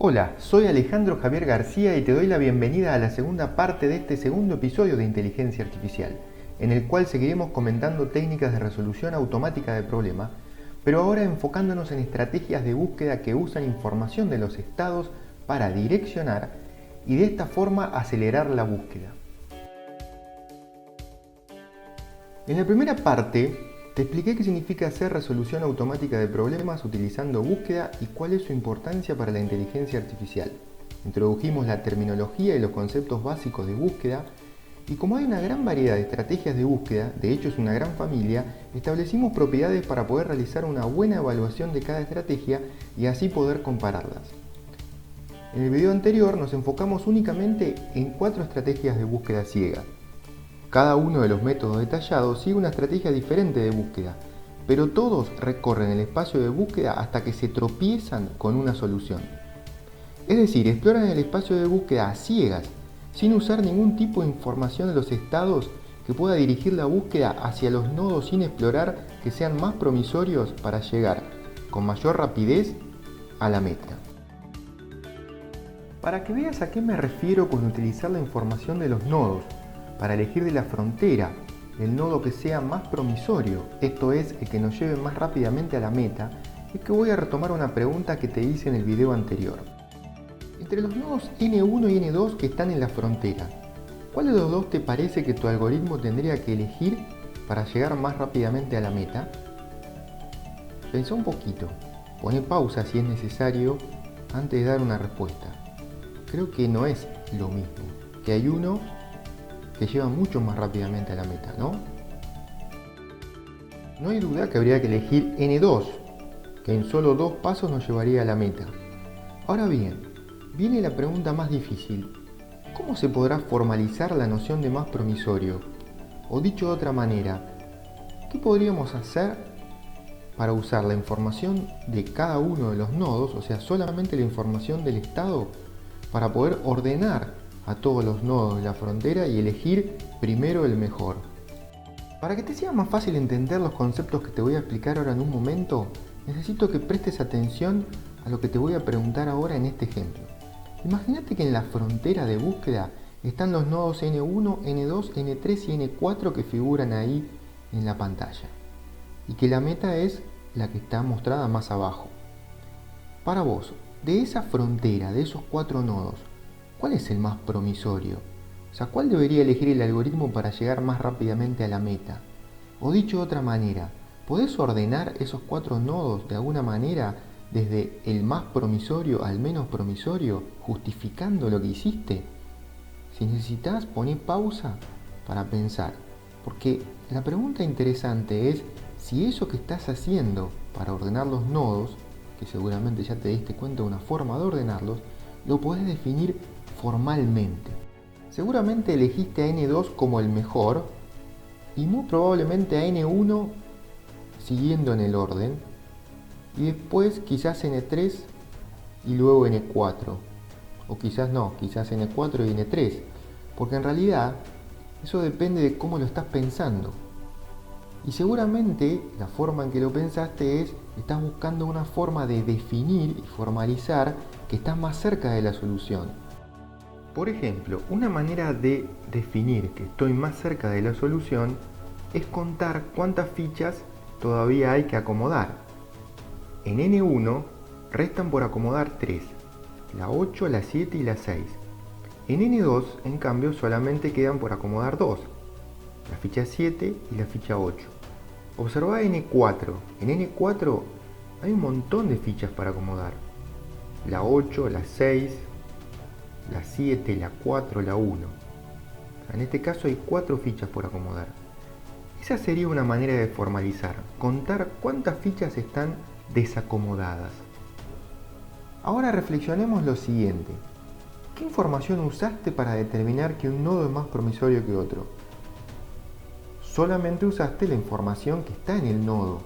Hola, soy Alejandro Javier García y te doy la bienvenida a la segunda parte de este segundo episodio de Inteligencia Artificial, en el cual seguiremos comentando técnicas de resolución automática de problemas, pero ahora enfocándonos en estrategias de búsqueda que usan información de los estados para direccionar y de esta forma acelerar la búsqueda. En la primera parte te expliqué qué significa hacer resolución automática de problemas utilizando búsqueda y cuál es su importancia para la inteligencia artificial. Introdujimos la terminología y los conceptos básicos de búsqueda y como hay una gran variedad de estrategias de búsqueda, de hecho es una gran familia, establecimos propiedades para poder realizar una buena evaluación de cada estrategia y así poder compararlas. En el video anterior nos enfocamos únicamente en 4 estrategias de búsqueda ciega. Cada uno de los métodos detallados sigue una estrategia diferente de búsqueda, pero todos recorren el espacio de búsqueda hasta que se tropiezan con una solución. Es decir, exploran el espacio de búsqueda a ciegas, sin usar ningún tipo de información de los estados que pueda dirigir la búsqueda hacia los nodos sin explorar que sean más promisorios para llegar, con mayor rapidez, a la meta. Para que veas a qué me refiero con utilizar la información de los nodos, para elegir de la frontera el nodo que sea más promisorio, esto es, el que nos lleve más rápidamente a la meta, es que voy a retomar una pregunta que te hice en el video anterior. Entre los nodos N1 y N2 que están en la frontera, ¿cuál de los dos te parece que tu algoritmo tendría que elegir para llegar más rápidamente a la meta? Pensá un poquito, poné pausa si es necesario antes de dar una respuesta. Creo que no es lo mismo, que hay uno que lleva mucho más rápidamente a la meta, ¿no? No hay duda que habría que elegir N2, que en solo 2 pasos nos llevaría a la meta. Ahora bien, viene la pregunta más difícil. ¿Cómo se podrá formalizar la noción de más promisorio? O dicho de otra manera, ¿qué podríamos hacer para usar la información de cada uno de los nodos, o sea, solamente la información del estado, para poder ordenar a todos los nodos de la frontera y elegir primero el mejor? Para que te sea más fácil entender los conceptos que te voy a explicar ahora en un momento, necesito que prestes atención a lo que te voy a preguntar ahora en este ejemplo. Imagínate que en la frontera de búsqueda están los nodos N1, N2, N3 y N4 que figuran ahí en la pantalla, y que la meta es la que está mostrada más abajo. Para vos, de esa frontera, de esos 4 nodos, ¿cuál es el más promisorio? O sea, ¿cuál debería elegir el algoritmo para llegar más rápidamente a la meta? O dicho de otra manera, ¿podés ordenar esos 4 nodos de alguna manera desde el más promisorio al menos promisorio, justificando lo que hiciste? Si necesitas, poné pausa para pensar, porque la pregunta interesante es si eso que estás haciendo para ordenar los nodos, que seguramente ya te diste cuenta de una forma de ordenarlos, lo podés definir formalmente. Seguramente elegiste a N2 como el mejor y muy probablemente a N1 siguiendo en el orden y después quizás N3 y luego N4, o quizás no, quizás N4 y N3, porque en realidad eso depende de cómo lo estás pensando. Y seguramente la forma en que lo pensaste es, estás buscando una forma de definir y formalizar que estás más cerca de la solución. Por ejemplo, una manera de definir que estoy más cerca de la solución es contar cuántas fichas todavía hay que acomodar. En N1 restan por acomodar 3, la 8, la 7 y la 6. En N2, en cambio, solamente quedan por acomodar 2, la ficha 7 y la ficha 8. Observa N4. En N4 hay un montón de fichas para acomodar. La 8, la 6, la 7, la 4, la 1. En este caso hay 4 fichas por acomodar. Esa sería una manera de formalizar, contar cuántas fichas están desacomodadas. Ahora reflexionemos lo siguiente. ¿Qué información usaste para determinar que un nodo es más promisorio que otro? Solamente usaste la información que está en el nodo.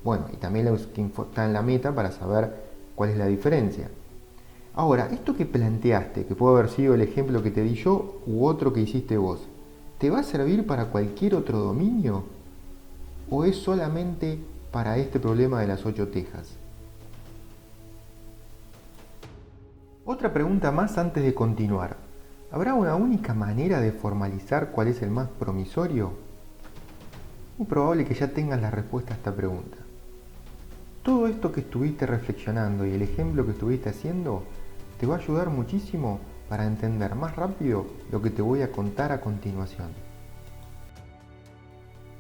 Bueno, y también la que está en la meta para saber cuál es la diferencia. Ahora, esto que planteaste, que puede haber sido el ejemplo que te di yo u otro que hiciste vos, ¿te va a servir para cualquier otro dominio? ¿O es solamente para este problema de las 8 tejas? Otra pregunta más antes de continuar. ¿Habrá una única manera de formalizar cuál es el más promisorio? Muy probable que ya tengas la respuesta a esta pregunta. Todo esto que estuviste reflexionando y el ejemplo que estuviste haciendo te va a ayudar muchísimo para entender más rápido lo que te voy a contar a continuación.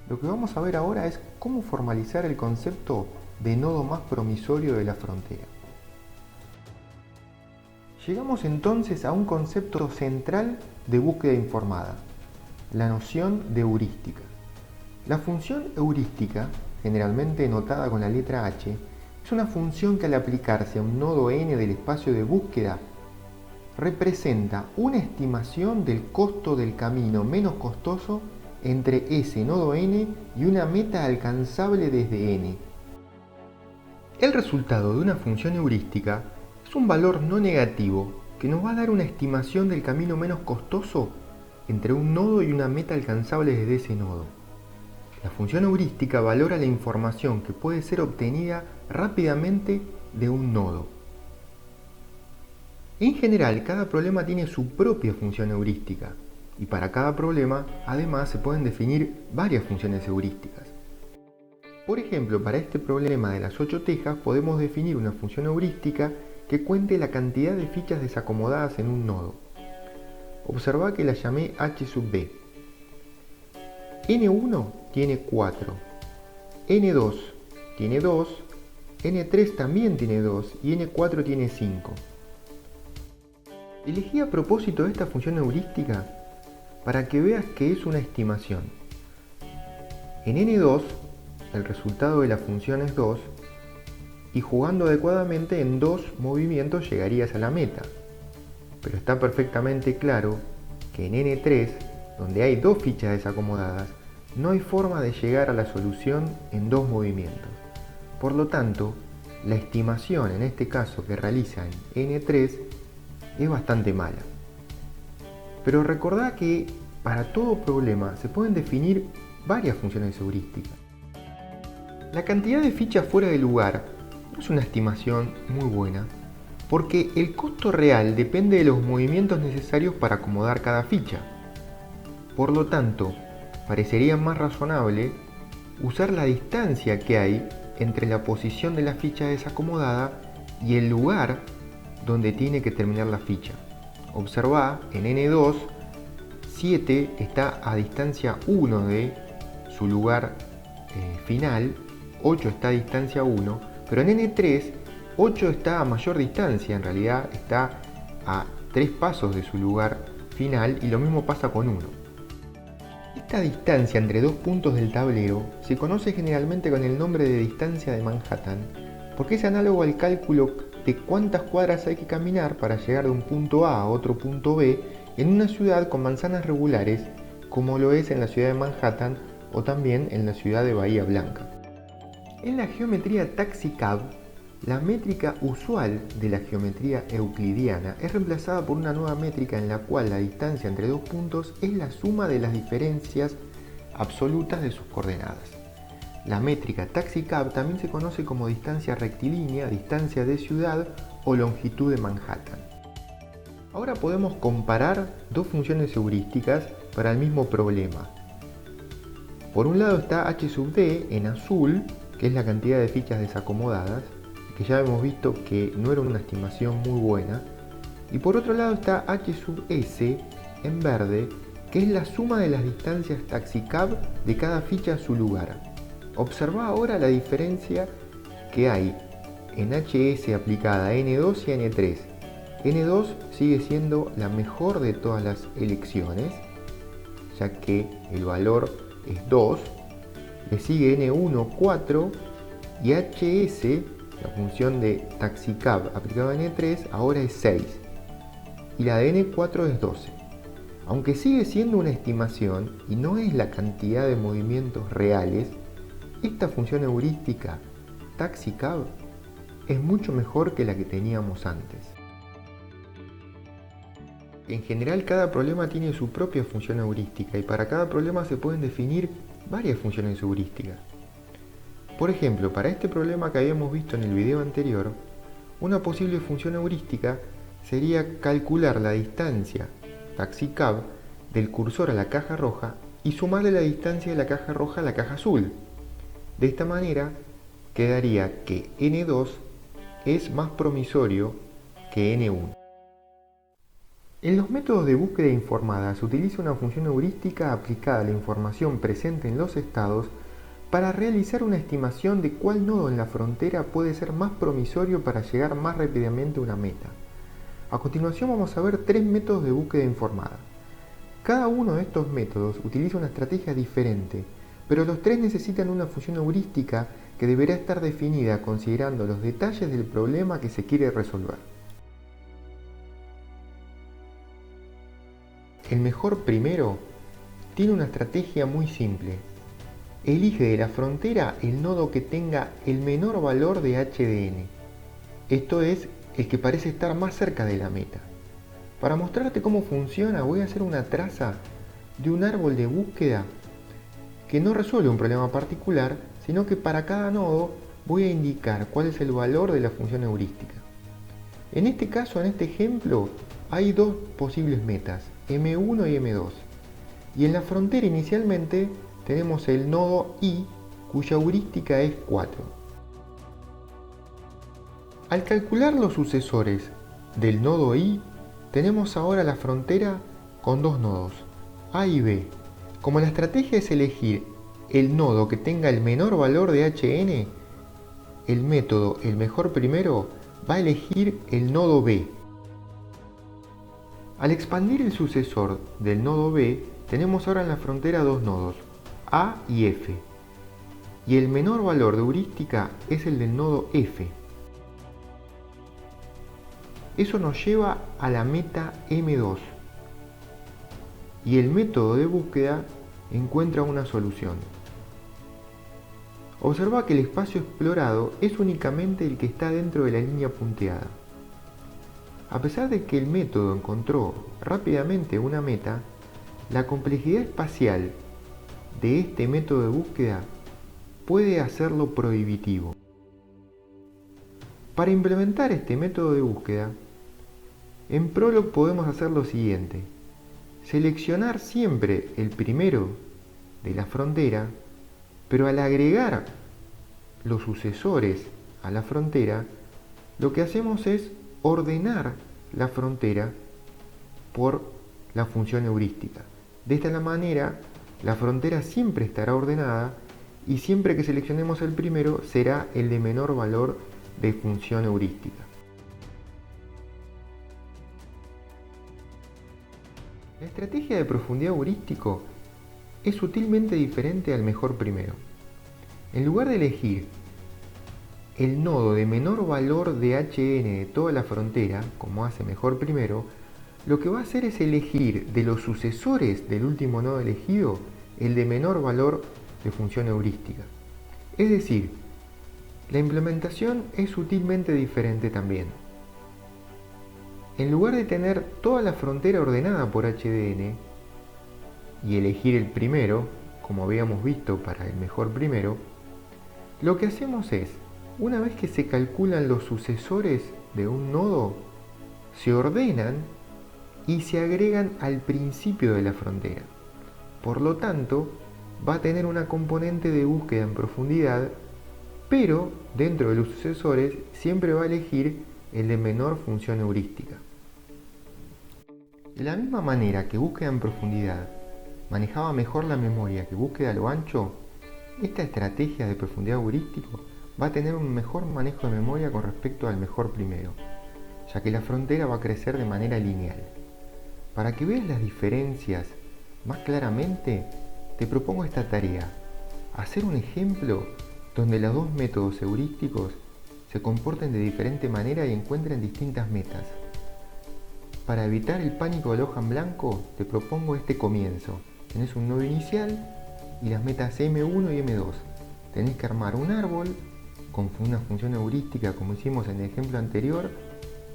Lo que vamos a ver ahora es cómo formalizar el concepto de nodo más promisorio de la frontera. Llegamos entonces a un concepto central de búsqueda informada, la noción de heurística. La función heurística, generalmente notada con la letra H, es una función que al aplicarse a un nodo n del espacio de búsqueda representa una estimación del costo del camino menos costoso entre ese nodo n y una meta alcanzable desde n. El resultado de una función heurística es un valor no negativo que nos va a dar una estimación del camino menos costoso entre un nodo y una meta alcanzable desde ese nodo. La función heurística valora la información que puede ser obtenida rápidamente de un nodo. En general, cada problema tiene su propia función heurística, y para cada problema, además, se pueden definir varias funciones heurísticas. Por ejemplo, para este problema de las 8 tejas, podemos definir una función heurística que cuente la cantidad de fichas desacomodadas en un nodo. Observa que la llamé h sub b. N1 tiene 4, N2 tiene 2, N3 también tiene 2 y N4 tiene 5. Elegí a propósito esta función heurística para que veas que es una estimación. En N2 el resultado de la función es 2 y jugando adecuadamente en 2 movimientos llegarías a la meta. Pero está perfectamente claro que en N3, donde hay 2 fichas desacomodadas, no hay forma de llegar a la solución en 2 movimientos. Por lo tanto, la estimación en este caso que realiza en N3 es bastante mala. Pero recordá que para todo problema se pueden definir varias funciones heurísticas. La cantidad de fichas fuera de lugar no es una estimación muy buena, porque el costo real depende de los movimientos necesarios para acomodar cada ficha. Por lo tanto, parecería más razonable usar la distancia que hay entre la posición de la ficha desacomodada y el lugar donde tiene que terminar la ficha. Observa en N2, 7 está a distancia 1 de su lugar final, 8 está a distancia 1, pero en N3, 8 está a mayor distancia, en realidad está a 3 pasos de su lugar final y lo mismo pasa con 1. Esta distancia entre dos puntos del tablero se conoce generalmente con el nombre de distancia de Manhattan porque es análogo al cálculo de cuántas cuadras hay que caminar para llegar de un punto A a otro punto B en una ciudad con manzanas regulares como lo es en la ciudad de Manhattan o también en la ciudad de Bahía Blanca. En la geometría Taxi-Cab, la métrica usual de la geometría euclidiana es reemplazada por una nueva métrica en la cual la distancia entre dos puntos es la suma de las diferencias absolutas de sus coordenadas. La métrica Taxi-Cab también se conoce como distancia rectilínea, distancia de ciudad o longitud de Manhattan. Ahora podemos comparar dos funciones heurísticas para el mismo problema. Por un lado está h sub d en azul, que es la cantidad de fichas desacomodadas, que ya hemos visto que no era una estimación muy buena, y por otro lado está h sub s en verde, que es la suma de las distancias Taxi-Cab de cada ficha a su lugar. Observa ahora la diferencia que hay en HS aplicada a N2 y a N3. N2 sigue siendo la mejor de todas las elecciones, ya que el valor es 2, le sigue N1 4 y HS, la función de Taxi-Cab aplicada a N3, ahora es 6 y la de N4 es 12. Aunque sigue siendo una estimación y no es la cantidad de movimientos reales, esta función heurística Taxi-Cab es mucho mejor que la que teníamos antes. En general, cada problema tiene su propia función heurística y para cada problema se pueden definir varias funciones heurísticas. Por ejemplo, para este problema que habíamos visto en el video anterior, una posible función heurística sería calcular la distancia taxicab del cursor a la caja roja y sumarle la distancia de la caja roja a la caja azul. De esta manera quedaría que N2 es más promisorio que N1. En los métodos de búsqueda informada se utiliza una función heurística aplicada a la información presente en los estados para realizar una estimación de cuál nodo en la frontera puede ser más promisorio para llegar más rápidamente a una meta. A continuación vamos a ver tres métodos de búsqueda informada. Cada uno de estos métodos utiliza una estrategia diferente, pero los tres necesitan una función heurística que deberá estar definida considerando los detalles del problema que se quiere resolver. El mejor primero tiene una estrategia muy simple. Elige de la frontera el nodo que tenga el menor valor de HDN. Esto es, el que parece estar más cerca de la meta. Para mostrarte cómo funciona, voy a hacer una traza de un árbol de búsqueda que no resuelve un problema particular, sino que para cada nodo voy a indicar cuál es el valor de la función heurística. En este caso, en este ejemplo, hay dos posibles metas, M1 y M2. Y en la frontera inicialmente tenemos el nodo I, cuya heurística es 4. Al calcular los sucesores del nodo I, tenemos ahora la frontera con dos nodos, A y B. Como la estrategia es elegir el nodo que tenga el menor valor de HN, el método el mejor primero va a elegir el nodo B. Al expandir el sucesor del nodo B, tenemos ahora en la frontera dos nodos, A y F. Y el menor valor de heurística es el del nodo F. Eso nos lleva a la meta M2. Y el método de búsqueda encuentra una solución. Observa que el espacio explorado es únicamente el que está dentro de la línea punteada. A pesar de que el método encontró rápidamente una meta, la complejidad espacial de este método de búsqueda puede hacerlo prohibitivo. Para implementar este método de búsqueda, en Prolog podemos hacer lo siguiente. Seleccionar siempre el primero de la frontera, pero al agregar los sucesores a la frontera, lo que hacemos es ordenar la frontera por la función heurística. De esta manera, la frontera siempre estará ordenada y siempre que seleccionemos el primero será el de menor valor de función heurística. La estrategia de profundidad heurístico es sutilmente diferente al mejor primero. En lugar de elegir el nodo de menor valor de HN de toda la frontera, como hace mejor primero, lo que va a hacer es elegir de los sucesores del último nodo elegido el de menor valor de función heurística. Es decir, la implementación es sutilmente diferente también. En lugar de tener toda la frontera ordenada por HDN y elegir el primero, como habíamos visto para el mejor primero, lo que hacemos es, una vez que se calculan los sucesores de un nodo, se ordenan y se agregan al principio de la frontera. Por lo tanto, va a tener una componente de búsqueda en profundidad, pero dentro de los sucesores siempre va a elegir el de menor función heurística. De la misma manera que búsqueda en profundidad manejaba mejor la memoria que búsqueda a lo ancho, esta estrategia de profundidad heurístico va a tener un mejor manejo de memoria con respecto al mejor primero, ya que la frontera va a crecer de manera lineal. Para que veas las diferencias más claramente, te propongo esta tarea: hacer un ejemplo donde los dos métodos heurísticos se comporten de diferente manera y encuentren distintas metas. Para evitar el pánico del hoja en blanco, te propongo este comienzo. Tenés un nodo inicial y las metas M1 y M2. Tenés que armar un árbol con una función heurística como hicimos en el ejemplo anterior,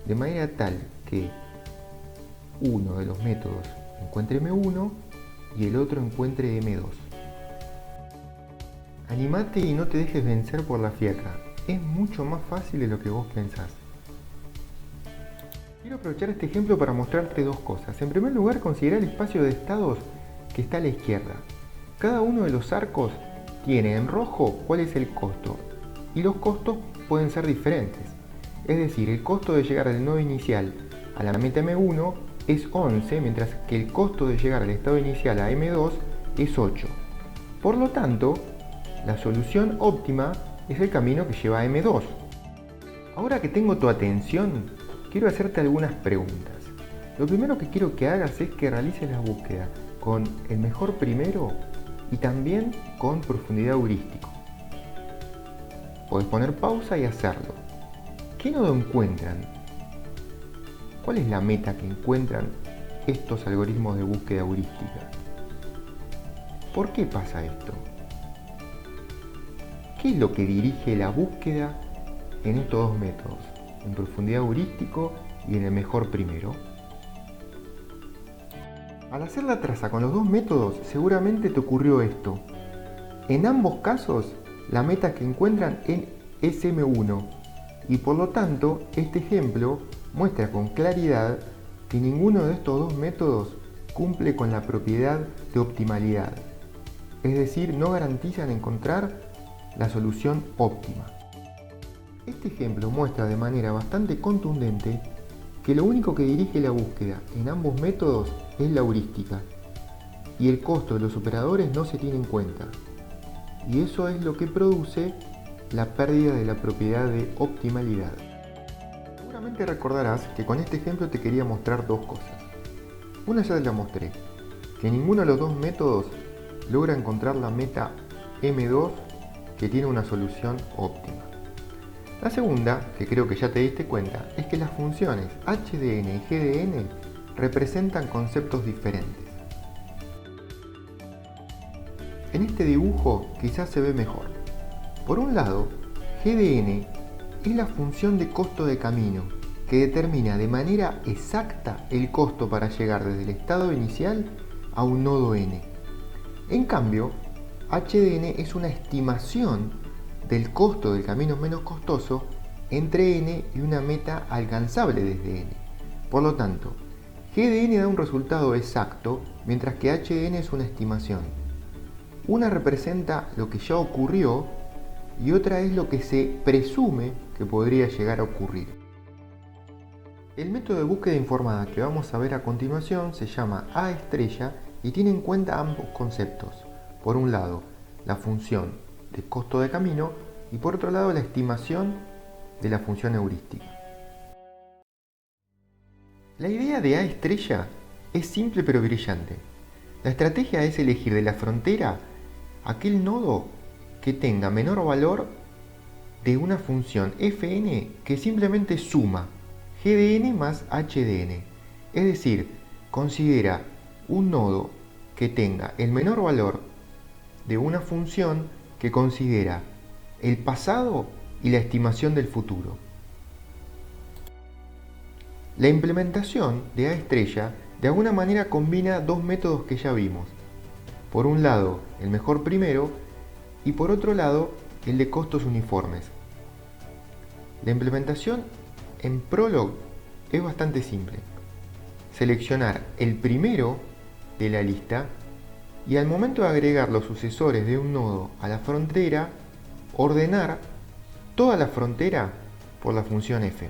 de manera tal que uno de los métodos encuentre M1 y el otro encuentre M2. Animate y no te dejes vencer por la fiaca. Es mucho más fácil de lo que vos pensás. Quiero aprovechar este ejemplo para mostrarte dos cosas. En primer lugar, considera el espacio de estados que está a la izquierda. Cada uno de los arcos tiene en rojo cuál es el costo, y los costos pueden ser diferentes. Es decir, el costo de llegar del nodo inicial a la meta M1 es 11, mientras que el costo de llegar al estado inicial a M2 es 8. Por lo tanto, la solución óptima es el camino que lleva a M2. Ahora que tengo tu atención, quiero hacerte algunas preguntas. Lo primero que quiero que hagas es que realices la búsqueda con el mejor primero y también con profundidad heurístico. Puedes poner pausa y hacerlo. ¿Qué nodo encuentran? ¿Cuál es la meta que encuentran estos algoritmos de búsqueda heurística? ¿Por qué pasa esto? ¿Qué es lo que dirige la búsqueda en estos dos métodos? En profundidad heurístico y en el mejor primero. Al hacer la traza con los dos métodos, seguramente te ocurrió esto. En ambos casos, la meta que encuentran es M1 y por lo tanto, este ejemplo muestra con claridad que ninguno de estos dos métodos cumple con la propiedad de optimalidad. Es decir, no garantizan encontrar la solución óptima. Este ejemplo muestra de manera bastante contundente que lo único que dirige la búsqueda en ambos métodos es la heurística y el costo de los operadores no se tiene en cuenta. Y eso es lo que produce la pérdida de la propiedad de optimalidad. Seguramente recordarás que con este ejemplo te quería mostrar dos cosas. Una ya te la mostré, que ninguno de los dos métodos logra encontrar la meta M2 que tiene una solución óptima. La segunda, que creo que ya te diste cuenta, es que las funciones HDN y GDN representan conceptos diferentes. En este dibujo quizás se ve mejor. Por un lado, GDN es la función de costo de camino que determina de manera exacta el costo para llegar desde el estado inicial a un nodo N. En cambio, HDN es una estimación del costo del camino menos costoso entre N y una meta alcanzable desde N. Por lo tanto, GDN da un resultado exacto, mientras que HDN es una estimación. Una representa lo que ya ocurrió y otra es lo que se presume que podría llegar a ocurrir. El método de búsqueda informada que vamos a ver a continuación se llama A estrella y tiene en cuenta ambos conceptos. Por un lado, la función de costo de camino y por otro lado la estimación de la función heurística. La idea de A estrella es simple pero brillante. La estrategia es elegir de la frontera aquel nodo que tenga menor valor de una función fn que simplemente suma gdn más hdn. Es decir, considera un nodo que tenga el menor valor de una función que considera el pasado y la estimación del futuro. La implementación de A estrella de alguna manera combina dos métodos que ya vimos. Por un lado, el mejor primero y por otro lado, el de costos uniformes. La implementación en Prolog es bastante simple. Seleccionar el primero de la lista y al momento de agregar los sucesores de un nodo a la frontera, ordenar toda la frontera por la función f.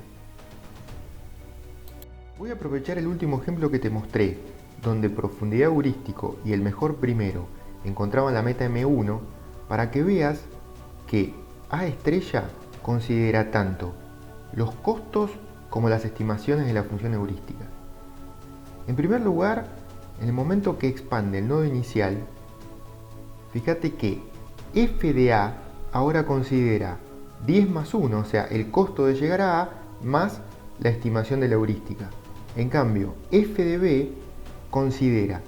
Voy a aprovechar el último ejemplo que te mostré, donde profundidad heurístico y el mejor primero encontraban la meta M1, para que veas que A estrella considera tanto los costos como las estimaciones de la función heurística. En primer lugar, en el momento que expande el nodo inicial, fíjate que f de A ahora considera 10 más 1, o sea, el costo de llegar a A más la estimación de la heurística. En cambio, f de B considera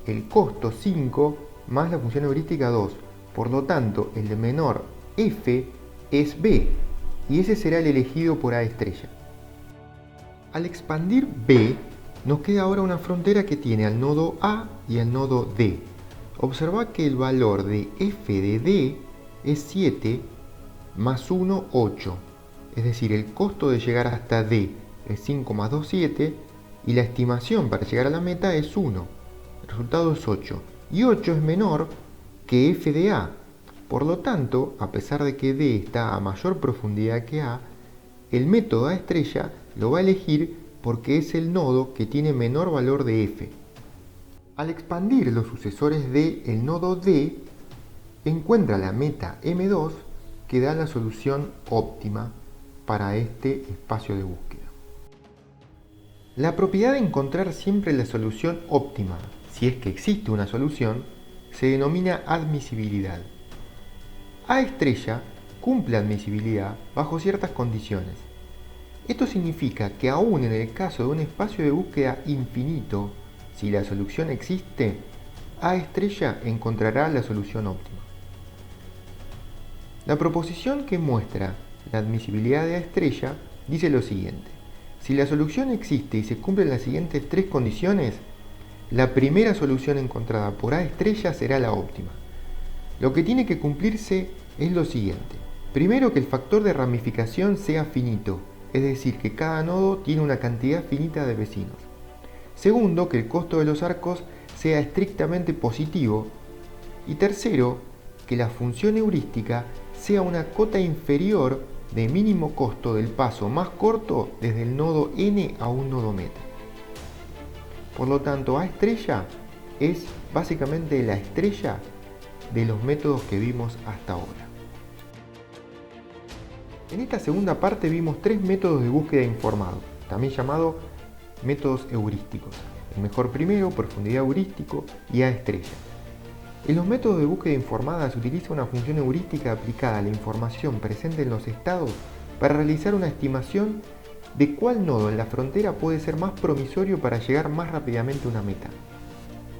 el costo 5 más la función heurística 2. Por lo tanto, el de menor f es B, y ese será el elegido por A estrella. Al expandir B, nos queda ahora una frontera que tiene al nodo A y al nodo D. Observa que el valor de f de D es 7 más 1, 8. Es decir, el costo de llegar hasta D es 5,27 y la estimación para llegar a la meta es 1. El resultado es 8 y 8 es menor que f de A. Por lo tanto, a pesar de que D está a mayor profundidad que A, el método A estrella lo va a elegir porque es el nodo que tiene menor valor de f. Al expandir los sucesores de el nodo D, encuentra la meta M2 que da la solución óptima para este espacio de búsqueda. La propiedad de encontrar siempre la solución óptima, si es que existe una solución, se denomina admisibilidad. A estrella cumple admisibilidad bajo ciertas condiciones. Esto significa que aún en el caso de un espacio de búsqueda infinito, si la solución existe, A estrella encontrará la solución óptima. La proposición que muestra la admisibilidad de A estrella dice lo siguiente: si la solución existe y se cumplen las siguientes tres condiciones, la primera solución encontrada por A estrella será la óptima. Lo que tiene que cumplirse es lo siguiente. Primero, que el factor de ramificación sea finito, es decir, que cada nodo tiene una cantidad finita de vecinos. Segundo, que el costo de los arcos sea estrictamente positivo. Y tercero, que la función heurística sea una cota inferior de mínimo costo del paso más corto desde el nodo n a un nodo meta. Por lo tanto, A estrella es básicamente la estrella de los métodos que vimos hasta ahora. En esta segunda parte vimos tres métodos de búsqueda informado, también llamados métodos heurísticos: el mejor primero, profundidad heurístico y A estrella. En los métodos de búsqueda informada se utiliza una función heurística aplicada a la información presente en los estados para realizar una estimación de cuál nodo en la frontera puede ser más promisorio para llegar más rápidamente a una meta.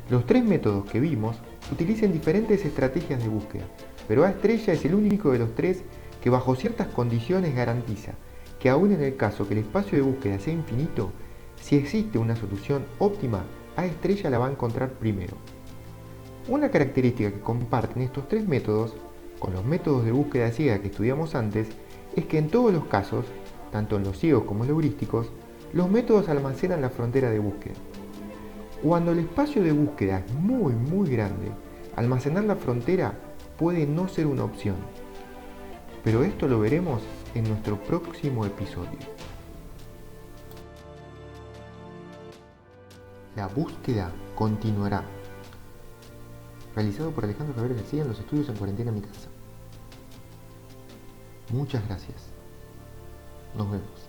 Los tres métodos que vimos utilizan diferentes estrategias de búsqueda, pero A estrella es el único de los tres que bajo ciertas condiciones garantiza que aún en el caso que el espacio de búsqueda sea infinito, si existe una solución óptima, A estrella la va a encontrar primero. Una característica que comparten estos tres métodos con los métodos de búsqueda ciega que estudiamos antes es que en todos los casos, tanto en los ciegos como en los heurísticos, los métodos almacenan la frontera de búsqueda. Cuando el espacio de búsqueda es muy grande, almacenar la frontera puede no ser una opción. Pero esto lo veremos en nuestro próximo episodio. La búsqueda continuará. Realizado por Alejandro Javier García en los estudios En Cuarentena en mi casa. Muchas gracias. Nos vemos.